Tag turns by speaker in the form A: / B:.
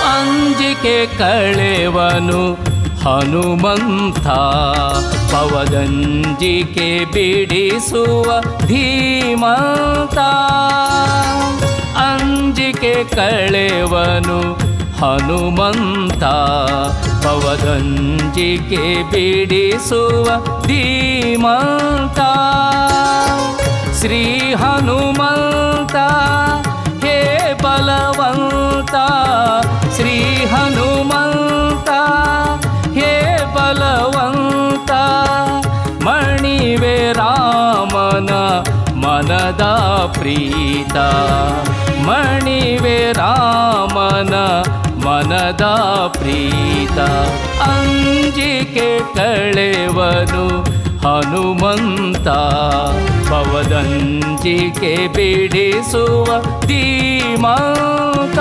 A: ಅಂಜಿಕೆ ಕಳೆವನು ಹನುಮಂತ, ಪವದಂಜಿಕೆ ಬಿಡಿಸುವ ಧೀಮಂತ. ಅಂಜಿಕೆ ಕಳೆವನು ಹನುಮಂತ, ಪವದಂಜಿಕೆ ಬಿಡಿಸುವ ಧೀಮಂತ. ಶ್ರೀ ಹನುಮಂತ ಹೇ ಬಲವಂತ, ಶ್ರೀ ಹನುಮಂತ ಹೇ ಬಲವಂತ. ಮಣಿವೆ ರಾಮನ ಮನದ ಪ್ರೀತ, ಮಣಿವೆ ರಾಮನ ಮನದ ಪ್ರೀತ. ಅಂಜಿಕೆ ಕಳೆವನು ಹನುಮಂತ, ಪವದಂಜಿಕೆ ಬಿಡಿಸುವ ಧೀಮಂತ.